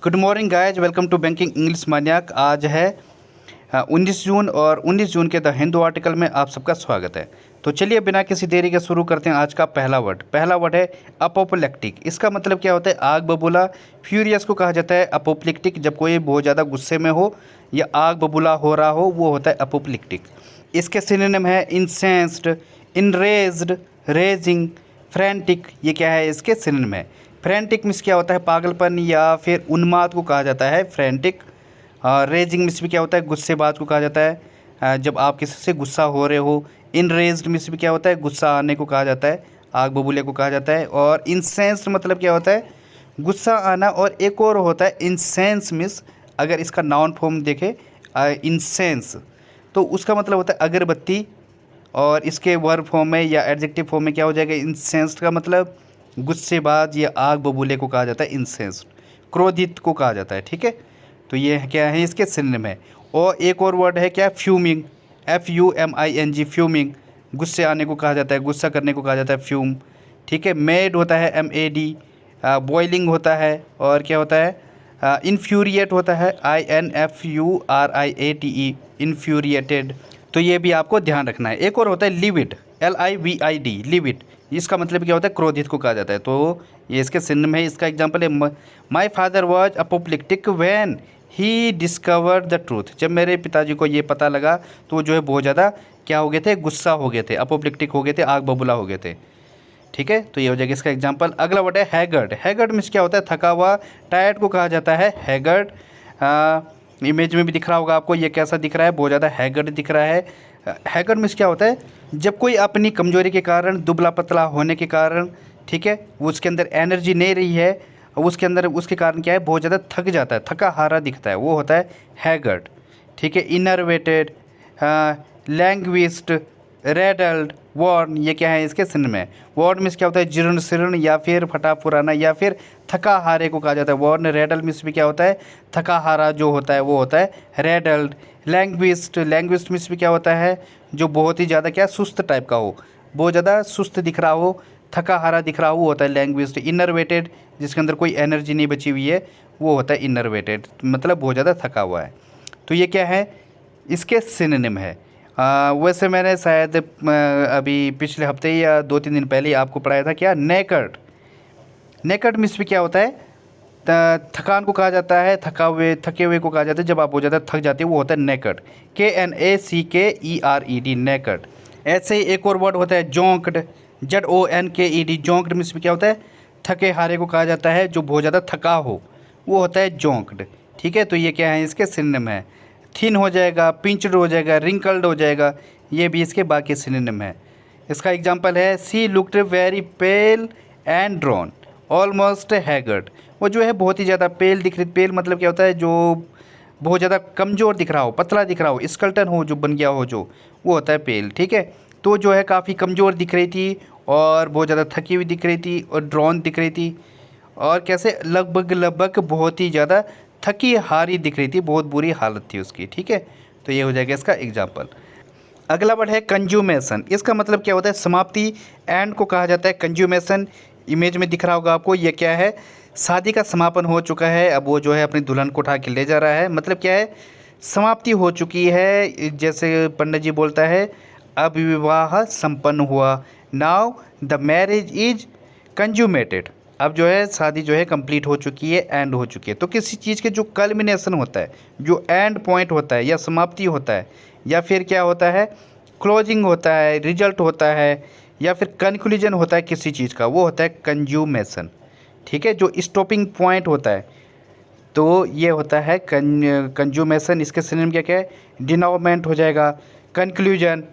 Good morning guys, welcome to banking English maniac. आज है 19 जून और 19 जून के द हिंदू आर्टिकल में आप सबका स्वागत है। तो चलिए बिना किसी देरी के शुरू करते हैं आज का पहला वर्ड है अपोप्लेक्टिक। इसका मतलब क्या होता है? आग बबूला। फ्यूरियस को कहा जाता है अपोप्लेक्टिक। जब कोई बहुत ज़्यादा गुस्से में हो या आग बबूला हो रहा हो वो होता है अपोप्लेक्टिक। इसके सिनोनिम है इंसेंस्ड, इनरेज्ड, रेजिंग, फ्रैंटिक। ये क्या है? इसके सिनोनिम है। फ्रैंटिक मीन्स क्या होता है? पागलपन या फिर उन्माद को कहा जाता है फ्रैंटिक। रेजिंग मीन्स भी क्या होता है? गुस्सेबाज को कहा जाता है जब आप किसी से गुस्सा हो रहे हो। इनरेज्ड मीन्स भी क्या होता है? गुस्सा आने को कहा जाता है, आग बबूले को कहा जाता है। और इंसेंस्ड मतलब क्या होता है? गुस्सा आना। और एक और होता है इंसेंस मीन्स, अगर इसका नाउन फॉर्म देखें इंसेंस तो उसका मतलब होता है अगरबत्ती। और इसके वर्ब फॉर्म में या एडजेक्टिव फॉर्म में क्या हो जाएगा? इंसेंस्ड का मतलब गुस्सेबाज या आग बबूले को कहा जाता है इंसेंस्ड। क्रोधित को कहा जाता है। ठीक है, तो ये क्या है? इसके सिनोनिम है। और एक और वर्ड है क्या? Fuming, FUMING, fuming. गुस्से आने को कहा जाता है, गुस्सा करने को कहा जाता है फ्यूम। ठीक है, मेड होता है MAD, बॉइलिंग होता है। और क्या होता है? इन्फ्यूरिएट होता है INFURIATE, इन्फ्यूरिएटेड। तो ये भी आपको ध्यान रखना है। एक और होता है लिविड, LIVID, लिविड। इसका मतलब क्या होता है? क्रोधित को कहा जाता है। तो ये इसके सिनोनिम है। इसका example is my father was apoplectic when he discovered the truth. जब मेरे पिताजी को ये पता लगा तो वो जो है बहुत ज़्यादा क्या हो गए थे? गुस्सा हो गए थे, अपोप्लेक्टिक हो गए थे, आग बबूला हो गए थे। ठीक है, तो ये हो जाएगा इसका एग्जांपल। अगला वर्ड है हैगर्ड। हैगर्ड मीन्स क्या होता है? थका हुआ, टायर्ड को कहा जाता है हैगर्ड। इमेज में भी दिख रहा होगा आपको, ये कैसा दिख रहा है? बहुत ज़्यादा हैगर्ड दिख रहा है। हैगर्ड मीन्स क्या होता है? जब कोई अपनी कमजोरी के कारण, दुबला पतला होने के कारण, ठीक है, वो उसके अंदर एनर्जी नहीं रही है, उसके अंदर उसके कारण क्या है? बहुत ज़्यादा थक जाता है, थका हारा दिखता है, वो होता है हैगर्ड। ठीक है, इनर्वेटेड, लैंग्विस्ड, रेडल्ड, वॉर्न। ये क्या है? इसके सिनोनिम में। वॉर्न मीन्स क्या होता है? जीर्ण शीर्ण या फिर फटा पुराना या फिर थका हारे को कहा जाता है वॉर्न। रेडल मीन्स भी क्या होता है? थका हारा जो होता है वो होता है रेडल्ड। लैंग्विस्ड, लैंग्विस्ड मीन्स भी क्या होता है? जो बहुत ही ज़्यादा क्या? सुस्त टाइप का हो, बहुत ज़्यादा सुस्त दिख रहा हो, थका हारा दिख रहा हो, वो होता है लैंग्विस्ड। इनरवेटेड, जिसके अंदर कोई एनर्जी नहीं बची हुई है, वो होता है इनरवेटेड, मतलब बहुत ज़्यादा थका हुआ है। तो ये क्या है? इसके सिनोनिम है। वैसे मैंने शायद अभी पिछले हफ्ते या 2-3 दिन पहले ही आपको पढ़ाया था क्या? नेकड। नेकड मीन्स भी क्या होता है? थकान को कहा जाता है, थके हुए को कहा जाता है। जब आप बहुत ज़्यादा थक जाते हैं वो होता है नेकड, KNACKERED, नेकड। ऐसे ही एक और वर्ड होता है जोंक्ड, ZONKED। जोंक्ड मीन्स भी क्या होता है? थके हारे को कहा जाता है, जो बहुत ज़्यादा थका हो, वो होता है जोंक्ड। ठीक है, तो ये क्या है? इसके सिनोनिम है। थिन हो जाएगा, पिंचड हो जाएगा, रिंकल्ड हो जाएगा, ये भी इसके बाकी सिनोनिम है। इसका एग्जांपल है she looked very pale and drawn, almost haggard. वो जो है बहुत ही ज़्यादा पेल दिख रही। पेल मतलब क्या होता है? जो बहुत ज़्यादा कमज़ोर दिख रहा हो, पतला दिख रहा हो, स्केलेटन हो, जो बन गया हो, जो वो होता है पेल। ठीक है, तो जो है काफ़ी कमज़ोर दिख रही थी और बहुत ज़्यादा थकी हुई दिख रही थी और ड्रॉन दिख रही थी, और कैसे? लगभग बहुत ही ज़्यादा थकी हारी दिख रही थी, बहुत बुरी हालत थी उसकी। ठीक है, तो ये हो जाएगा इसका एग्जाम्पल। अगला वर्ड है कंज्यूमेशन। इसका मतलब क्या होता है? समाप्ति। एंड को कहा जाता है कंज्यूमेशन। इमेज में दिख रहा होगा आपको, ये क्या है? शादी का समापन हो चुका है, अब वो जो है अपनी दुल्हन को उठा के ले जा रहा है। मतलब क्या है? समाप्ति हो चुकी है। जैसे पंडित जी बोलता है अब विवाह संपन्न हुआ, now the marriage is consummated. अब जो है शादी जो है कंप्लीट हो चुकी है, एंड हो चुकी है। तो किसी चीज़ के जो कल्मिनेशन होता है, जो एंड पॉइंट होता है या समाप्ति होता है, या फिर क्या होता है? क्लोजिंग होता है, रिजल्ट होता है, या फिर कंक्लूजन होता है किसी चीज़ का, वो होता है कंज्यूमेशन। ठीक है, जो स्टॉपिंग पॉइंट होता है, तो ये होता है कंज्यूमेशन। इसके सिनोनिम क्या क्या है? डिनोमेंट हो जाएगा, कंक्लूजन,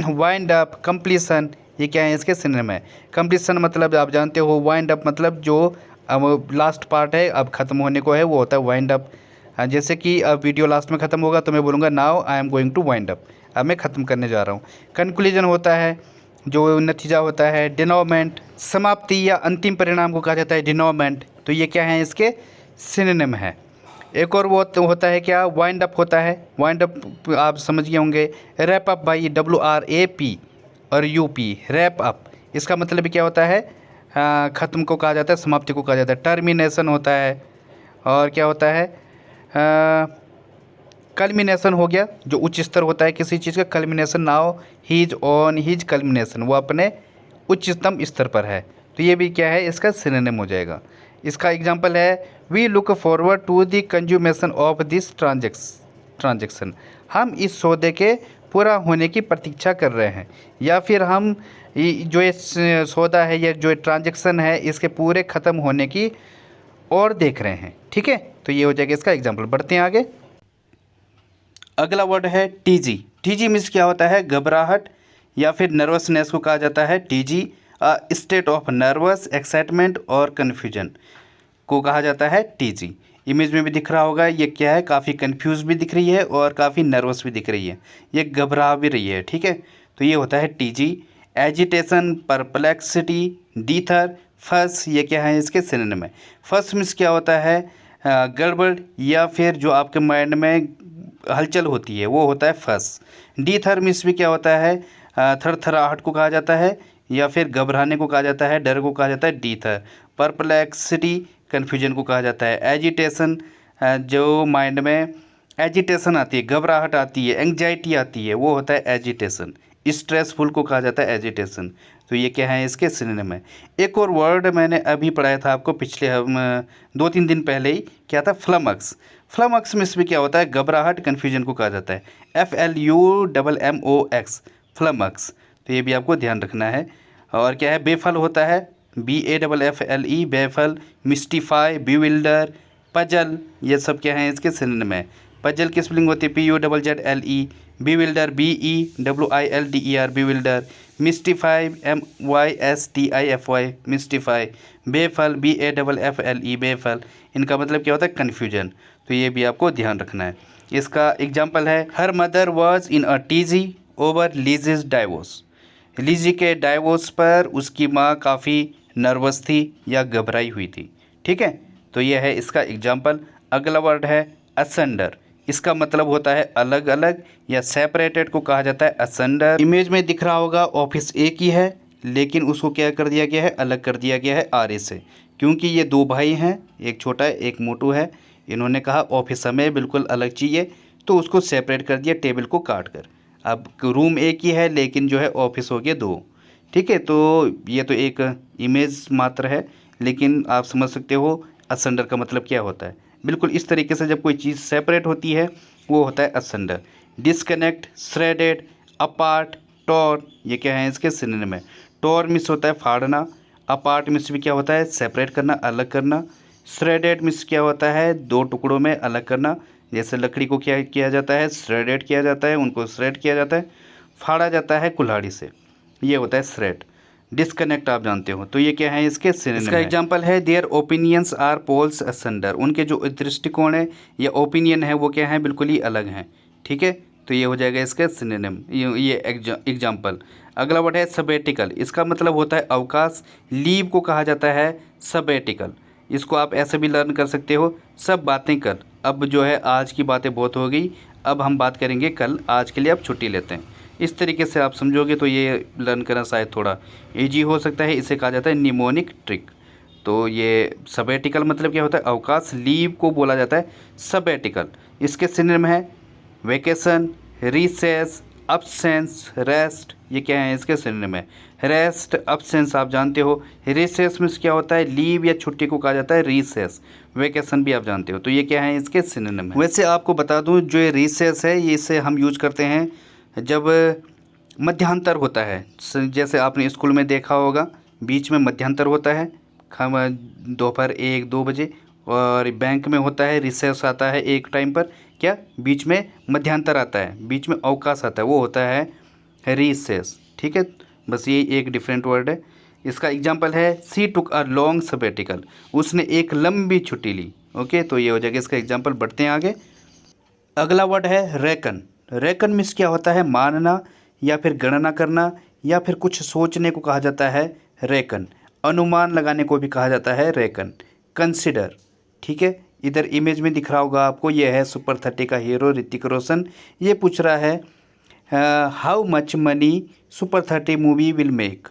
वाइंड अप, कंप्लीशन। ये क्या है? इसके सिनोनिम है। कंप्लीशन मतलब आप जानते हो, वाइंड अप मतलब जो अब लास्ट पार्ट है, अब ख़त्म होने को है, वो होता है वाइंड अप। जैसे कि अब वीडियो लास्ट में ख़त्म होगा तो मैं बोलूँगा now I am going to wind up, अब मैं ख़त्म करने जा रहा हूँ। कंक्लूजन होता है जो नतीजा होता है। डिनोमेंट, समाप्ति या अंतिम परिणाम को कहा जाता है डिनोमेंट। तो ये क्या है? इसके सिनोनिम है। एक और वो होता है क्या? वाइंड अप होता है। वाइंड अप आप समझ गए होंगे, रैप अप बाई WRAP और UP, रैप अप। इसका मतलब क्या होता है? ख़त्म को कहा जाता है, समाप्ति को कहा जाता है। टर्मिनेशन होता है, और क्या होता है, कल्मिनेशन हो गया, जो उच्च स्तर होता है किसी चीज़ का, culmination. Now he is on his culmination, वो अपने उच्चतम स्तर पर है। तो ये भी क्या है, इसका सिनोनिम हो जाएगा। इसका एग्जांपल है we look forward to the consummation of this transaction, हम इस सौदे के पूरा होने की प्रतीक्षा कर रहे हैं, या फिर हम जो ये सौदा है या जो ट्रांजेक्शन है इसके पूरे ख़त्म होने की और देख रहे हैं। ठीक है, तो ये हो जाएगा इसका एग्जाम्पल। बढ़ते हैं आगे। अगला वर्ड है टीजी। टीजी मीन्स क्या होता है, घबराहट या फिर नर्वसनेस को कहा जाता है TG. State of nervous excitement और कन्फ्यूजन को कहा जाता है टीजी। इमेज में भी दिख रहा होगा, ये क्या है, काफ़ी कंफ्यूज भी दिख रही है और काफ़ी नर्वस भी दिख रही है, ये घबरा भी रही है। ठीक है, तो ये होता है टीजी। एजिटेशन, परप्लेक्सिटी, डीथर, फस, ये क्या है, इसके सिनोनिम में। फस मीन्स क्या होता है, गड़बड़ या फिर जो आपके माइंड में हलचल होती है वो होता है फस। डीथर मीन्स भी क्या होता है, थरथराहट को कहा जाता है या फिर घबराने को कहा जाता है, डर को कहा जाता है डीथर। परप्लेक्सिटी कन्फ्यूजन को कहा जाता है। एजिटेशन, जो माइंड में एजिटेशन आती है, घबराहट आती है, एंग्जाइटी आती है, वो होता है एजिटेशन। स्ट्रेसफुल को कहा जाता है एजिटेशन। तो ये क्या है, इसके सिनोनिम है। एक और वर्ड मैंने अभी पढ़ाया था आपको पिछले 2-3 दिन पहले ही, क्या था, फ्लमक्स। फ्लमक्स में भी क्या होता है, घबराहट कन्फ्यूजन को कहा जाता है, FLUMMOX, फ्लमक्स। तो ये भी आपको ध्यान रखना है। और क्या है, बेफल होता है, BAFFLE, बेफल। मिस्टीफाई, बिविल्डर, पजल, ये सब क्या है, इसके सिनोनिम है। पजल की स्पेलिंग होती है PUZZLE, bewilder BEWILDER, bewilder. Mystify, MYSTIFY, mystify. Baffle, BAFFLE, baffle. इनका मतलब क्या होता है, कन्फ्यूजन। तो ये भी आपको ध्यान रखना है। इसका एग्जाम्पल है, her mother was in a tizzy over Lizzie's divorce. Lizzie के डाइवोर्स पर उसकी माँ काफ़ी नर्वस थी या घबराई हुई थी। ठीक है, तो ये है इसका एग्जाम्पल। अगला वर्ड है असंडर। इसका मतलब होता है अलग अलग या सेपरेटेड को कहा जाता है असंडर। इमेज में दिख रहा होगा ऑफिस एक ही है, लेकिन उसको क्या कर दिया गया है, अलग कर दिया गया है आरे से, क्योंकि ये 2 भाई हैं, एक छोटा है एक मोटू है। इन्होंने कहा ऑफिस हमें बिल्कुल अलग चाहिए, तो उसको सेपरेट कर दिया टेबल को काट कर। अब रूम एक ही है लेकिन जो है ऑफिस हो गया 2। ठीक है, तो ये तो एक इमेज मात्र है, लेकिन आप समझ सकते हो असंडर का मतलब क्या होता है। बिल्कुल इस तरीके से जब कोई चीज़ सेपरेट होती है वो होता है असंडर। डिस्कनेक्ट, श्रेडेड, अपार्ट, टॉर, ये क्या है, इसके सिनोनिम में। टॉर मिस होता है फाड़ना, अपार्ट मिस भी क्या होता है, सेपरेट करना, अलग करना। श्रेडेड मिस क्या होता है, 2 टुकड़ों में अलग करना। जैसे लकड़ी को क्या किया जाता है, श्रेडेड किया जाता है, उनको श्रेड किया जाता है, फाड़ा जाता है कुल्हाड़ी से, ये होता है श्रेड। डिस्कनेक्ट आप जानते हो, तो ये क्या है, इसके सिनोनिम है। इसका एग्जांपल है देयर ओपिनियंस आर पोल्स असंडर। उनके जो दृष्टिकोण है या ओपिनियन है वो क्या है, बिल्कुल ही अलग हैं। ठीक है, तो ये हो जाएगा इसका सिनोनिम, ये एग्जांपल। अगला वर्ड है सबेटिकल। इसका मतलब होता है अवकाश। लीव को कहा जाता है सबेटिकल। इसको आप ऐसे भी लर्न कर सकते हो, सब बातें कर। अब जो है आज की बातें बहुत हो गई, अब हम बात करेंगे कल, आज के लिए आप छुट्टी लेते हैं। इस तरीके से आप समझोगे तो ये लर्न करना शायद थोड़ा ईजी हो सकता है। इसे कहा जाता है निमोनिक ट्रिक। तो ये सबेटिकल मतलब क्या होता है, अवकाश। लीव को बोला जाता है सबेटिकल। इसके सिनोनिम है वेकेशन, रिसेस, अब्सेंस, रेस्ट, ये क्या है, इसके सिनोनिम है। रेस्ट, अब्सेंस आप जानते हो। रिसेस में क्या होता है, लीव या छुट्टी को कहा जाता है रिसेस। वेकेशन भी आप जानते हो, तो ये क्या है, इसके सिनोनिम है। वैसे आपको बता दूं, जो ये रिसेस है ये इसे हम यूज करते हैं जब मध्यांतर होता है। जैसे आपने स्कूल में देखा होगा, बीच में मध्यांतर होता है, दोपहर 1-2 बजे। और बैंक में होता है रिसेस आता है एक टाइम पर, क्या बीच में मध्यांतर आता है, बीच में अवकाश आता है, वो होता है रिसेस। ठीक है, बस ये एक डिफरेंट वर्ड है। इसका एग्जांपल है सी टुक अ लॉन्ग सबेटिकल। उसने एक लंबी छुट्टी ली। ओके, तो ये हो जाएगा इसका एग्जांपल। बढ़ते हैं आगे। अगला वर्ड है रेकन। रेकन मीन्स क्या होता है, मानना या फिर गणना करना या फिर कुछ सोचने को कहा जाता है रेकन। अनुमान लगाने को भी कहा जाता है रेकन। कंसिडर। ठीक है, इधर इमेज में दिख रहा होगा आपको, ये है सुपर 30 का हीरो ऋतिक रोशन। ये पूछ रहा है how much money super 30 movie will make.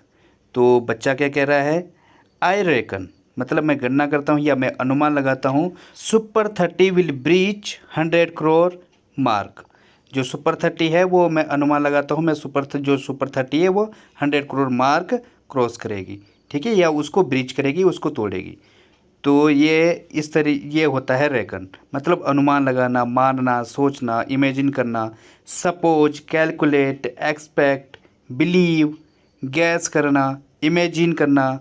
तो बच्चा क्या कह रहा है, आई रेकन, मतलब मैं गणना करता हूँ या मैं अनुमान लगाता हूँ, super 30 will breach 100 crore mark. जो सुपर 30 है वो मैं अनुमान लगाता हूँ, मैं जो सुपर 30 है वो 100 करोड़ मार्क क्रॉस करेगी, ठीक है, या उसको ब्रीच करेगी, उसको तोड़ेगी। तो ये होता है रेकन, मतलब अनुमान लगाना, मानना, सोचना, इमेजिन करना, suppose, calculate, expect, believe, gas करना, इमेजिन करना,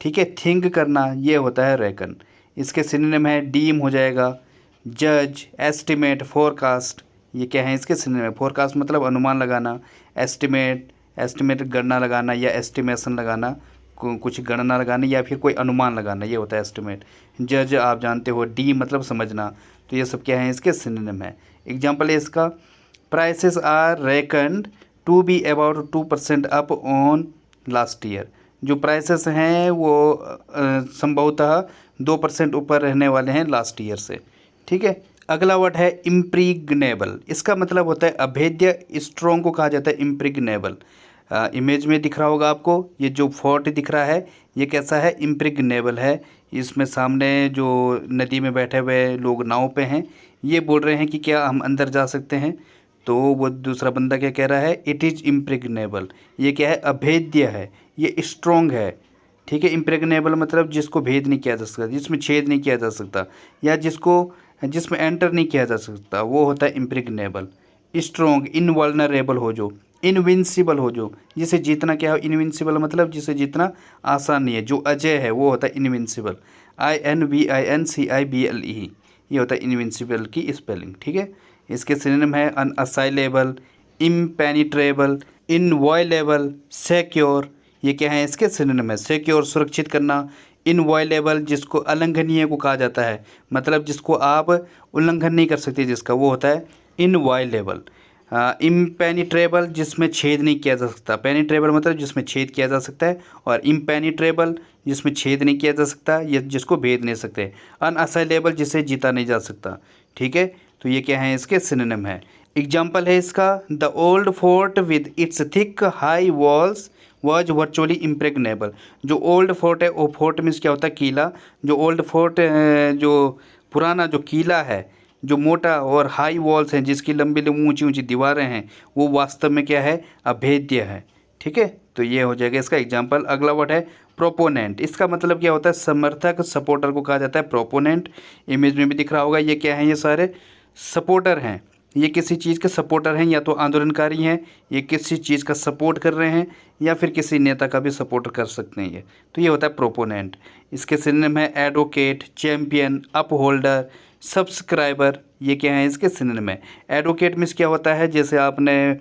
ठीक है, थिंक करना, ये होता है रेकन। इसके सिनोनिम है डीम हो जाएगा, जज, एस्टिमेट, फोरकास्ट। ये क्या है इसके सिनोनिम? फोरकास्ट मतलब अनुमान लगाना, एस्टिमेट गणना लगाना या एस्टिमेशन लगाना, कुछ गणना लगाना या फिर कोई अनुमान लगाना, ये होता है एस्टिमेट। जज आप जानते हो, डी मतलब समझना। तो ये सब क्या है इसके सिनोनिम है। एग्जांपल है इसका, prices are reckoned to be about 2% up on last year. जो प्राइसेस हैं वो संभवतः 2% ऊपर रहने वाले हैं लास्ट ईयर से, ठीक है। अगला वर्ड है इम्प्रीग्नेबल। इसका मतलब होता है अभेद्य। स्ट्रॉन्ग को कहा जाता है इम्प्रीग्नेबल। इमेज में दिख रहा होगा आपको, ये जो फोर्ट दिख रहा है ये कैसा है? इम्प्रीग्नेबल है। इसमें सामने जो नदी में बैठे हुए लोग नाव पे हैं, ये बोल रहे हैं कि क्या हम अंदर जा सकते हैं? तो वो दूसरा बंदा क्या कह रहा है? It is impregnable. ये क्या है? अभेद्य है, ये स्ट्रॉन्ग है, ठीक है। इम्प्रेग्नेबल मतलब जिसको भेद नहीं किया जा सकता, जिसमें छेद नहीं किया जा सकता, या जिसमें एंटर नहीं किया जा सकता, वो होता है इम्प्रेग्नेबल। स्ट्रॉन्ग, इनवल्नरेबल हो जो, इनविंसिबल हो जो, जिसे जीतना क्या हो? इनविंसिबल मतलब जिसे जीतना आसान नहीं है, जो अजय है वो होता है इनविंसिबल। INVINCIBLE, ये होता है इनविंसिबल की स्पेलिंग, ठीक है। इसके सिनोनिम है अनअसाइलेबल, इम्पेनिट्रेबल, इनवॉयलेबल, सिक्योर। ये क्या है इसके सिनोनिम है? सिक्योर सुरक्षित करना, इनवॉयलेबल जिसको अलंघनीय को कहा जाता है, मतलब जिसको आप उल्लंघन नहीं कर सकते जिसका, वो होता है इनवॉयलेबल। इम्पेनिट्रेबल जिसमें छेद नहीं किया जा सकता, पेनिट्रेबल मतलब जिसमें छेद किया जा सकता है, और इम्पेनिट्रेबल जिसमें छेद नहीं किया जा सकता, ये जिसको भेद नहीं सकते। अनअसाइलेबल जिसे जीता नहीं जा सकता, ठीक है। तो ये क्या है इसके सिनोनिम है। एग्जाम्पल है इसका, the old fort with its thick high walls was virtually impregnable. जो ओल्ड फोर्ट है, वो फोर्ट मीन्स क्या होता है? किला। जो ओल्ड फोर्ट जो पुराना जो किला है, जो मोटा और हाई वॉल्स हैं, जिसकी लंबी लंबी ऊंची ऊंची दीवारें हैं, वो वास्तव में क्या है? अभेद्य है, ठीक है। तो ये हो जाएगा इसका एग्जाम्पल। अगला वर्ड है प्रोपोनेंट। इसका मतलब क्या होता है? समर्थक, सपोर्टर को कहा जाता है प्रोपोनेंट। इमेज में भी दिख रहा होगा, ये क्या है? ये सारे सपोर्टर हैं, ये किसी चीज़ के सपोर्टर हैं, या तो आंदोलनकारी हैं, ये किसी चीज़ का सपोर्ट कर रहे हैं, या फिर किसी नेता का भी सपोर्ट कर सकते हैं ये। तो ये होता है प्रोपोनेंट। इसके सिनोनिम है एडवोकेट, चैम्पियन, अपहोल्डर, सब्सक्राइबर। ये क्या है इसके सिनोनिम है। एडवोकेट मीन्स क्या होता है? जैसे आपने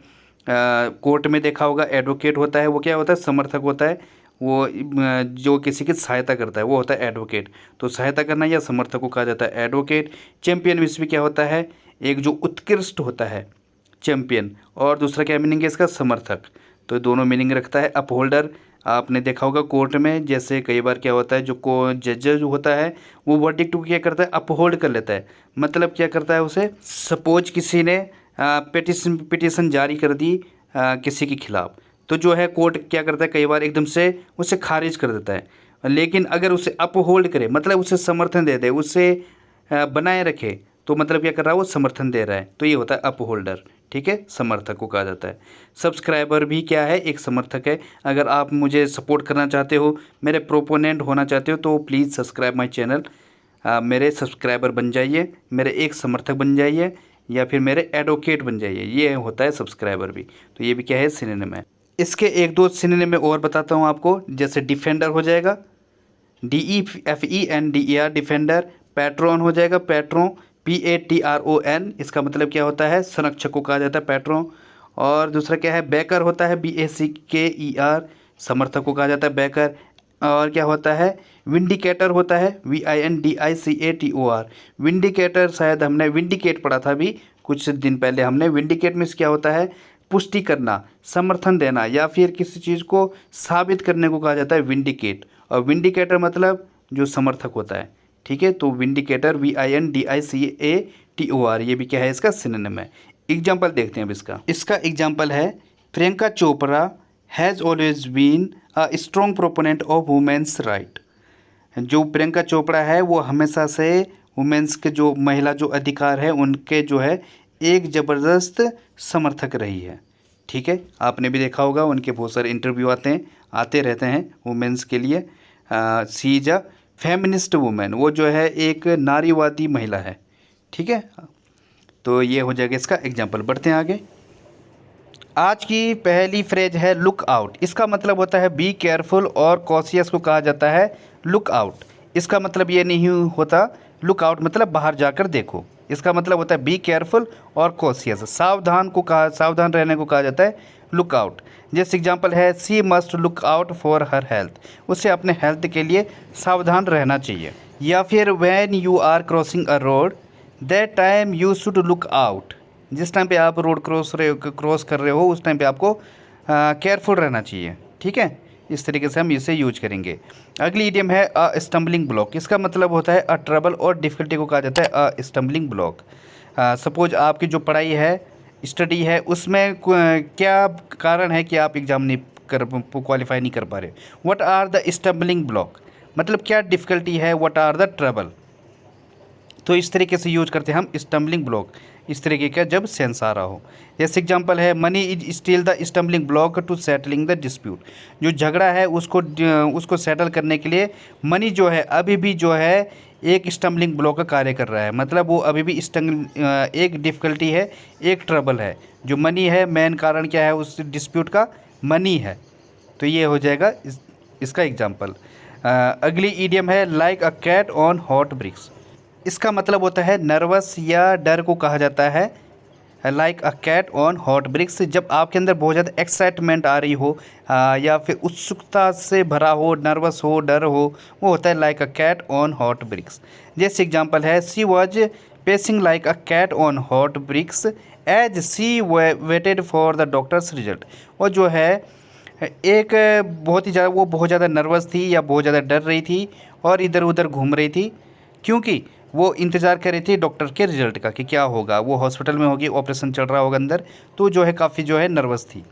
कोर्ट में देखा होगा, एडवोकेट होता है वो क्या होता है? समर्थक होता है, वो जो किसी की सहायता करता है वो होता है एडवोकेट। तो सहायता करना या समर्थक को कहा जाता है एडवोकेट। चैम्पियन मीन्स भी क्या होता है? एक जो उत्कृष्ट होता है, चैम्पियन, और दूसरा क्या मीनिंग है इसका? समर्थक। तो दोनों मीनिंग रखता है। अपहोल्डर आपने देखा होगा कोर्ट में, जैसे कई बार क्या होता है, जो जज होता है वो वर्डिक्ट को क्या करता है? अपहोल्ड कर लेता है। मतलब क्या करता है उसे? सपोज किसी ने पिटिशन जारी कर दी किसी के खिलाफ, तो जो है कोर्ट क्या करता है? कई बार एकदम से उसे खारिज कर देता है। लेकिन अगर उसे अपहोल्ड करे, मतलब उसे समर्थन दे दे, उसे बनाए रखे, तो मतलब क्या कर रहा है? वो समर्थन दे रहा है। तो ये होता है अपहोल्डर, ठीक है, समर्थक को कहा जाता है। सब्सक्राइबर भी क्या है? एक समर्थक है। अगर आप मुझे सपोर्ट करना चाहते हो, मेरे प्रोपोनेंट होना चाहते हो, तो प्लीज़ सब्सक्राइब माय चैनल। मेरे सब्सक्राइबर बन जाइए, मेरे एक समर्थक बन जाइए, या फिर मेरे एडवोकेट बन जाइए। ये होता है सब्सक्राइबर भी। तो ये भी क्या है? सिनोनिम है। इसके एक दो सिनोनिम में और बताता हूँ आपको। जैसे डिफेंडर हो जाएगा, DEFENDER, डिफेंडर। पैट्रॉन हो जाएगा, पैट्रोन, PATRON। इसका मतलब क्या होता है? संरक्षक को कहा जाता है पैट्रोन। और दूसरा क्या है? बैकर होता है, BACKER, समर्थक को कहा जाता है बैकर। और क्या होता है? विंडिकेटर होता है, VINDICATOR। विंडिकेटर शायद हमने विंडिकेट पढ़ा था अभी कुछ दिन पहले हमने। विंडिकेट मीन्स क्या होता है? पुष्टि करना, समर्थन देना, या फिर किसी चीज़ को साबित करने को कहा जाता है विंडिकेट। और विंडिकेटर मतलब जो समर्थक होता है, ठीक है। तो विंडिकेटर, VINDICATOR, ये भी क्या है? इसका सिनोनिम है। एग्जाम्पल देखते हैं अब इसका एग्जाम्पल है, Priyanka Chopra has always been a strong proponent of women's right. जो प्रियंका चोपड़ा है वो हमेशा से वुमेंस के जो महिला जो अधिकार है उनके जो है एक ज़बरदस्त समर्थक रही है। ठीक है, आपने भी देखा होगा उनके बहुत सारे इंटरव्यू आते रहते हैं वुमेंस के लिए। सी इज अ फेमिनिस्ट वुमेन, वो जो है एक नारीवादी महिला है। ठीक है, तो ये हो जाएगा इसका एग्जाम्पल। बढ़ते हैं आगे। आज की पहली फ्रेज है लुक आउट। इसका मतलब होता है बी केयरफुल, और कॉशियस को कहा जाता है लुक आउट। इसका मतलब ये नहीं होता लुक आउट मतलब बाहर जाकर देखो। इसका मतलब होता है बी केयरफुल और कॉशियस, सावधान रहने को कहा जाता है लुक आउट। जैसे एग्जांपल है she must look out for her health, उसे अपने हेल्थ के लिए सावधान रहना चाहिए। या फिर when you are crossing a road that time you should look out, जिस टाइम पे आप रोड क्रॉस कर रहे हो उस टाइम पे आपको केयरफुल रहना चाहिए। ठीक है, इस तरीके से हम इसे यूज करेंगे। अगली इडियम है अ स्टम्बलिंग ब्लॉक। इसका मतलब होता है अ ट्रबल और डिफ़िकल्टी को कहा जाता है अ स्टम्बलिंग ब्लॉक। सपोज आपकी जो पढ़ाई है, स्टडी है, उसमें क्या कारण है कि आप एग्ज़ाम नहीं क्वालिफाई नहीं कर पा रहे। What are the stumbling block, मतलब क्या डिफ़िकल्टी है, व्हाट आर द ट्रबल। तो इस तरीके से यूज करते हैं हम स्टम्बलिंग ब्लॉक, इस तरीके का जब सेंस आ रहा हो। जैसे एग्जांपल है money is still the stumbling block to settling the dispute. जो झगड़ा है उसको सेटल करने के लिए मनी जो है अभी भी जो है एक स्टम्बलिंग ब्लॉक का कार्य कर रहा है। मतलब वो अभी भी एक डिफ़िकल्टी है, एक ट्रबल है। जो मनी है, मेन कारण क्या है उस डिस्प्यूट का, मनी है। तो ये हो जाएगा इसका एग्जाम्पल। अगली ईडियम है like a cat on hot bricks. इसका मतलब होता है नर्वस या डर को कहा जाता है like a cat on hot bricks. जब आपके अंदर बहुत ज़्यादा एक्साइटमेंट आ रही हो या फिर उत्सुकता से भरा हो, नर्वस हो, डर हो, वो होता है like a cat on hot bricks. जैसे एग्जांपल है she was pacing like a cat on hot bricks as she waited for the doctor's result. और जो है एक बहुत ज़्यादा नर्वस थी या बहुत ज़्यादा डर रही थी और इधर उधर घूम रही थी, क्योंकि वो इंतज़ार कर रही थी डॉक्टर के रिज़ल्ट का कि क्या होगा। वो हॉस्पिटल में होगी, ऑपरेशन चल रहा होगा अंदर, तो जो है काफ़ी जो है नर्वस थी।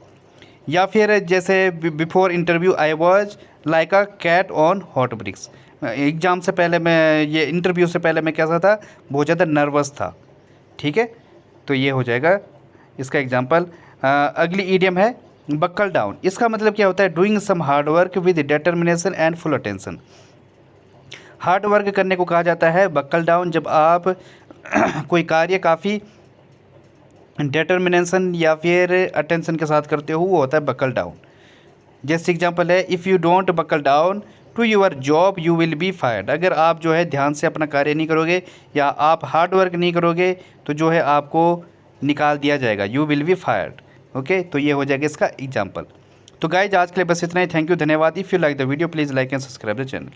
या फिर जैसे before interview I was like a cat on hot bricks. Exam से पहले मैं, ये इंटरव्यू से पहले मैं कैसा था, बहुत ज़्यादा नर्वस था। ठीक है, तो ये हो जाएगा इसका एग्जाम्पल। अगली ईडियम है बक्कल डाउन। इसका मतलब क्या होता है doing some hard work with determination and full attention. Hard work करने को कहा जाता है बक्कल डाउन। जब आप कोई कार्य काफ़ी डिटर्मिनेशन या फिर अटेंशन के साथ करते हो, वो होता है बक्कल डाउन। जैसे एग्जांपल है if you don't buckle down to your job you will be fired. अगर आप जो है ध्यान से अपना कार्य नहीं करोगे या आप हार्ड वर्क नहीं करोगे तो जो है आपको निकाल दिया जाएगा, you will be fired. Okay, तो ये हो जाएगा इसका एग्जाम्पल। तो गाइज आज के लिए बस इतना ही। थैंक यू, धन्यवाद। If you like the video please like and subscribe the channel.